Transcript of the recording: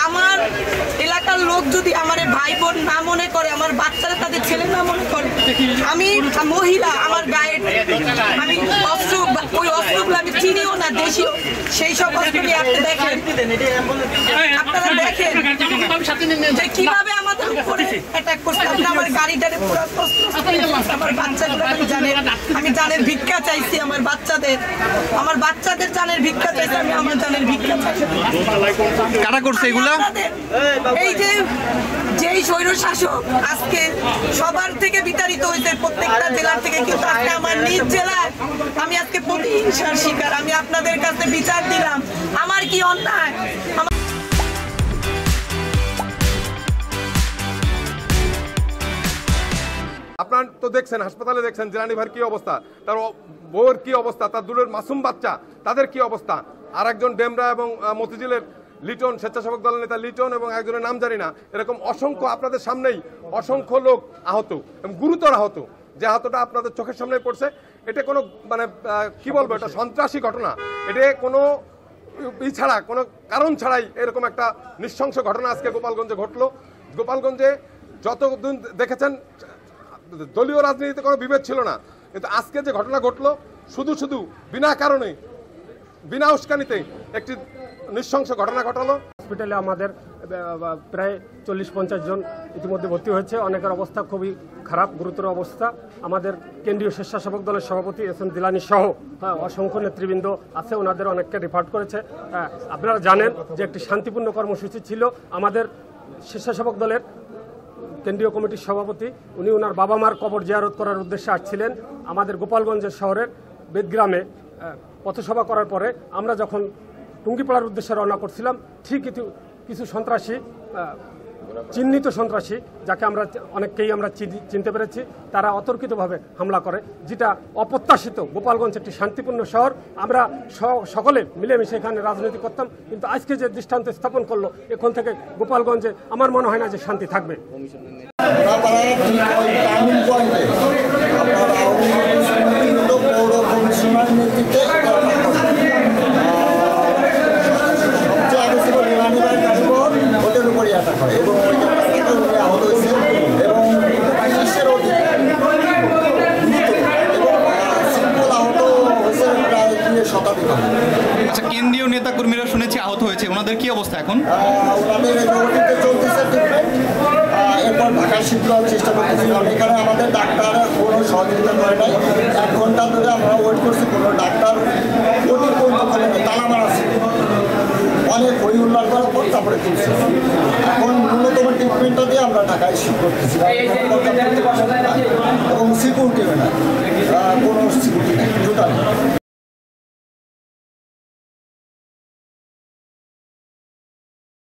আমার এলাকার লোক যদি আমার ভাই বোন না মনে করে, আমার বাচ্চারা তাদের ছেলে না মনে করে, আমি মহিলা, আমার গায়ে আমি অস্ত্র, ওই অস্ত্রগুলো আমি চিনিও না, দেশীয় সেই সব অস্ত্র নিয়ে আপনি দেখেন, আপনারা দেখেন যে কিভাবে আমাদের উপরে অ্যাটাক করছে। আমার গাড়িটারে পুরো আমার বাচ্চাগুলো আমি জানের ভিক্ষা চাইছি, আমার বাচ্চাদের জানের ভিক্ষা চাইছি, আমি আমার জানের ভিক্ষা চাইছি। কারা করছে এগুলা? এই যে যেই স্বৈর শাসক আজকে সবার থেকে বিতাড়িত হয়েছে, প্রত্যেকটা জেলার থেকে, কিন্তু আজকে আমার নিজ জেলায় আমি আজকে প্রতিহিংসার শিকার। আমি আপনাদের কাছে বিচার দিলাম, আমার কি অন্যায়? আপনার তো দেখছেন, হাসপাতালে দেখছেন জিলানী ভাইয়ের কি অবস্থা, তার বউয়ের কি অবস্থা, তার দুলের মাসুম বাচ্চা তাদের কি অবস্থা, আর একজন ডেমরা এবং মতিঝিলের লিটন, স্বেচ্ছাসেবক দলের নেতা লিটন এবং একজনের নাম জানি না, এরকম অসংখ্য আপনাদের সামনেই অসংখ্য লোক আহত এবং গুরুতর আহত, যে আহতটা আপনাদের চোখের সামনে পড়ছে। এটা কোনো মানে কি বলবো, এটা সন্ত্রাসী ঘটনা, এটা কোনো ছাড়া, কোনো কারণ ছাড়াই এরকম একটা নৃশংস ঘটনা আজকে গোপালগঞ্জে ঘটলো। গোপালগঞ্জে যতদিন দেখেছেন দলীয় রাজনীতিতে কোনো বিভেদ ছিল না, কিন্তু আজকে যে ঘটনা ঘটলো শুধু বিনা কারণে, বিনা উস্কানিতে একটি নৃশংস ঘটনা ঘটালো। হসপিটালে আমাদের প্রায় 40-50 জন ইতিমধ্যে ভর্তি হয়েছে। অনেকের অবস্থা খুবই খারাপ, গুরুতর অবস্থা। আমাদের কেন্দ্রীয় স্বেচ্ছাসেবক দলের সভাপতি এস.এম. দিলানী সহ অসংখ্য নেতৃবৃন্দ আছে, ওনাদের অনেককে রিফার করেছে। আপনারা জানেন যে একটি শান্তিপূর্ণ কর্মসূচি ছিল। আমাদের স্বেচ্ছাসেবক দলের কেন্দ্রীয় কমিটির সভাপতি উনি ওনার বাবা মার কবর জিয়ারত করার উদ্দেশ্যে আসছিলেন আমাদের গোপালগঞ্জের শহরের বেদগ্রামে। পথসভা করার পরে আমরা যখন টুঙ্গিপাড়ার উদ্দেশ্যে রওনা করছিলাম, ঠিক কিছু সন্ত্রাসী, চিহ্নিত সন্ত্রাসী, যাকে আমরা অনেককেই আমরা চিনতে পেরেছি, তারা অতর্কিতভাবে হামলা করে, যেটা অপ্রত্যাশিত। গোপালগঞ্জ একটি শান্তিপূর্ণ শহর, আমরা সকলে মিলেমিশে এখানে রাজনীতি করতাম, কিন্তু আজকে যে দৃষ্টান্ত স্থাপন করলো, এখন থেকে গোপালগঞ্জে আমার মনে হয় না যে শান্তি থাকবে। আচ্ছা, কেন্দ্রীয় নেতা কর্মীরা শুনেছি আহত হয়েছে, ওনাদের কি অবস্থা এখন? এরপর ঢাকা শিফট করার চেষ্টা করতেছিলাম। এখানে আমাদের ডাক্তার কোনো সহযোগিতা করে নাই। 1 ঘন্টা ধরে আমরা ওয়েট করছি, কোনো ডাক্তার তালা মারা ছিল। অনেক হই উল্লার করার পর তারপরে তুলছি। এখন ন্যূনতম ট্রিটমেন্টটা দিয়ে আমরা ঢাকায় শিফট করতেছিলাম এবং সিকিউরিটি হয় না, কোনো সিকিউরিটি নেই টোটাল।